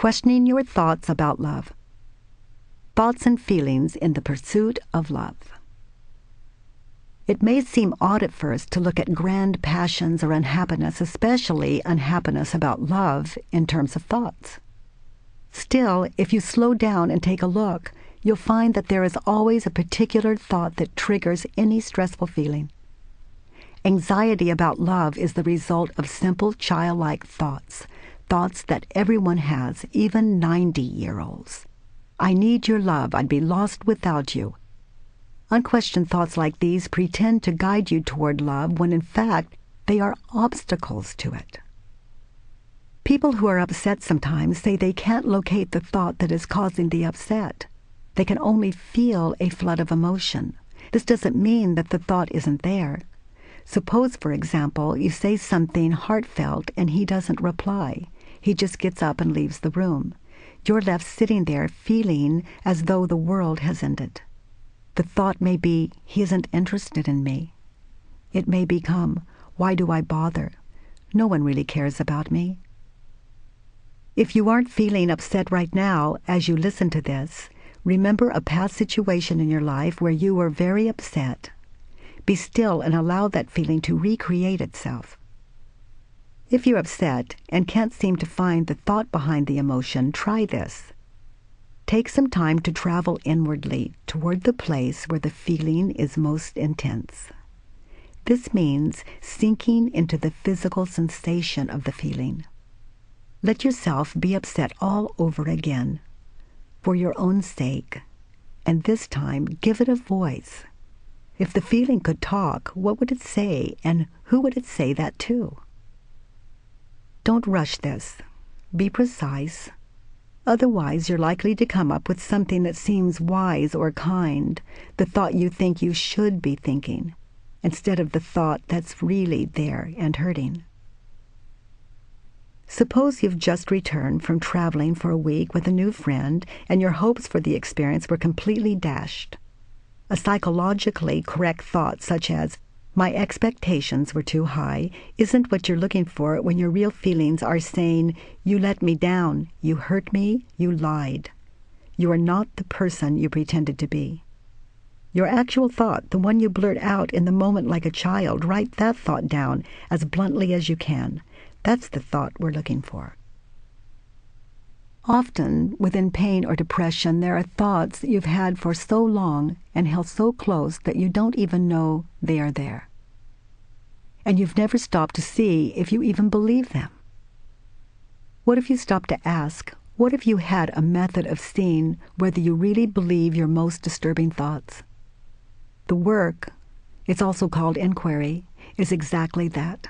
questioning your thoughts about love. Thoughts and feelings in the pursuit of love. It may seem odd at first to look at grand passions or unhappiness, especially unhappiness about love, in terms of thoughts. Still, if you slow down and take a look, you'll find that there is always a particular thought that triggers any stressful feeling. Anxiety about love is the result of simple childlike thoughts that everyone has, even 90-year-olds. I need your love. I'd be lost without you. Unquestioned thoughts like these pretend to guide you toward love when in fact they are obstacles to it. People who are upset sometimes say they can't locate the thought that is causing the upset. They can only feel a flood of emotion. This doesn't mean that the thought isn't there. Suppose, for example, you say something heartfelt and he doesn't reply. He just gets up and leaves the room. You're left sitting there feeling as though the world has ended. The thought may be, he isn't interested in me. It may become, why do I bother? No one really cares about me. If you aren't feeling upset right now as you listen to this, remember a past situation in your life where you were very upset. Be still and allow that feeling to recreate itself. If you're upset and can't seem to find the thought behind the emotion, try this. Take some time to travel inwardly toward the place where the feeling is most intense. This means sinking into the physical sensation of the feeling. Let yourself be upset all over again, for your own sake, and this time give it a voice. If the feeling could talk, what would it say, and who would it say that to? Don't rush this. Be precise. Otherwise, you're likely to come up with something that seems wise or kind, the thought you think you should be thinking, instead of the thought that's really there and hurting. Suppose you've just returned from traveling for a week with a new friend, and your hopes for the experience were completely dashed. A psychologically correct thought such as, my expectations were too high, isn't what you're looking for when your real feelings are saying, you let me down, you hurt me, you lied. You are not the person you pretended to be. Your actual thought, the one you blurt out in the moment like a child, write that thought down as bluntly as you can. That's the thought we're looking for. Often, within pain or depression, there are thoughts that you've had for so long and held so close that you don't even know they are there. And you've never stopped to see if you even believe them. What if you stopped to ask, what if you had a method of seeing whether you really believe your most disturbing thoughts? The work, it's also called inquiry, is exactly that.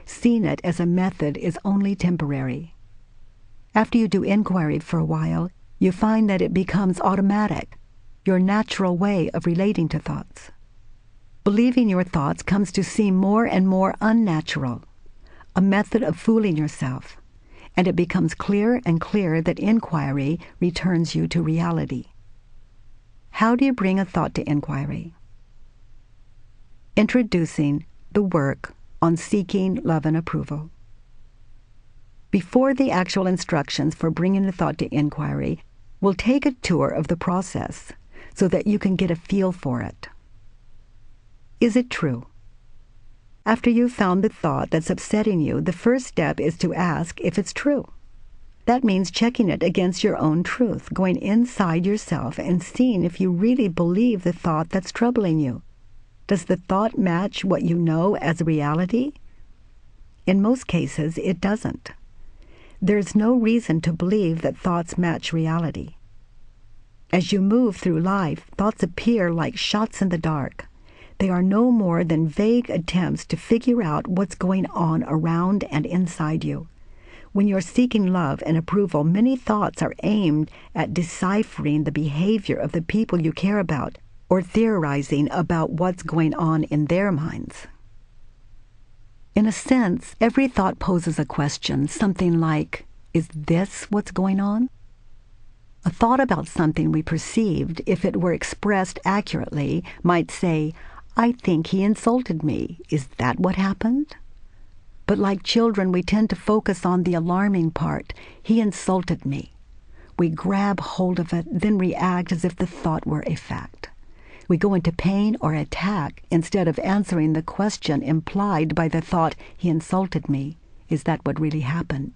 Seeing it as a method is only temporary. After you do inquiry for a while, you find that it becomes automatic, your natural way of relating to thoughts. Believing your thoughts comes to seem more and more unnatural, a method of fooling yourself, and it becomes clearer and clearer that inquiry returns you to reality. How do you bring a thought to inquiry? Introducing the work on seeking love and approval. Before the actual instructions for bringing a thought to inquiry, we'll take a tour of the process so that you can get a feel for it. Is it true? After you've found the thought that's upsetting you, the first step is to ask if it's true. That means checking it against your own truth, going inside yourself and seeing if you really believe the thought that's troubling you. Does the thought match what you know as reality? In most cases, it doesn't. There's no reason to believe that thoughts match reality. As you move through life, thoughts appear like shots in the dark. They are no more than vague attempts to figure out what's going on around and inside you. When you're seeking love and approval, many thoughts are aimed at deciphering the behavior of the people you care about, or theorizing about what's going on in their minds. In a sense, every thought poses a question, something like, is this what's going on? A thought about something we perceived, if it were expressed accurately, might say, I think he insulted me. Is that what happened? But like children, we tend to focus on the alarming part. He insulted me. We grab hold of it, then react as if the thought were a fact. We go into pain or attack instead of answering the question implied by the thought, he insulted me. Is that what really happened?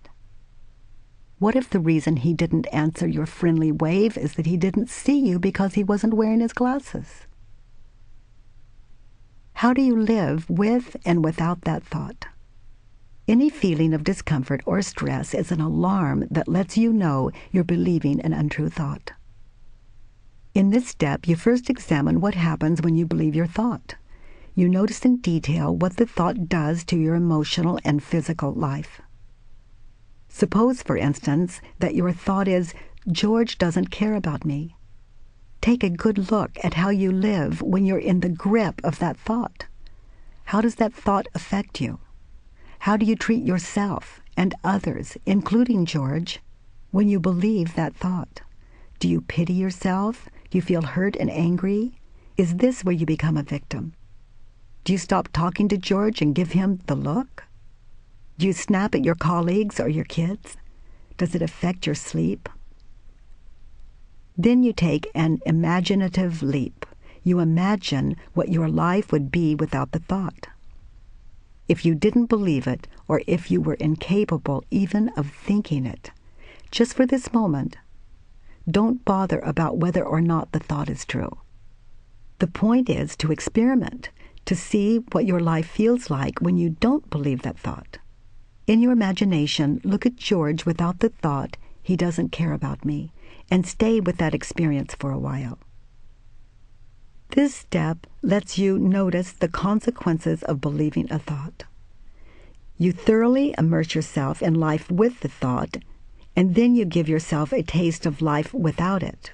What if the reason he didn't answer your friendly wave is that he didn't see you because he wasn't wearing his glasses? How do you live with and without that thought? Any feeling of discomfort or stress is an alarm that lets you know you're believing an untrue thought. In this step, you first examine what happens when you believe your thought. You notice in detail what the thought does to your emotional and physical life. Suppose, for instance, that your thought is, George doesn't care about me. Take a good look at how you live when you're in the grip of that thought. How does that thought affect you? How do you treat yourself and others, including George, when you believe that thought? Do you pity yourself? Do you feel hurt and angry? Is this where you become a victim? Do you stop talking to George and give him the look? Do you snap at your colleagues or your kids? Does it affect your sleep? Then you take an imaginative leap. You imagine what your life would be without the thought. If you didn't believe it, or if you were incapable even of thinking it, just for this moment, don't bother about whether or not the thought is true. The point is to experiment, to see what your life feels like when you don't believe that thought. In your imagination, look at George without the thought, he doesn't care about me, and stay with that experience for a while. This step lets you notice the consequences of believing a thought. You thoroughly immerse yourself in life with the thought, and then you give yourself a taste of life without it.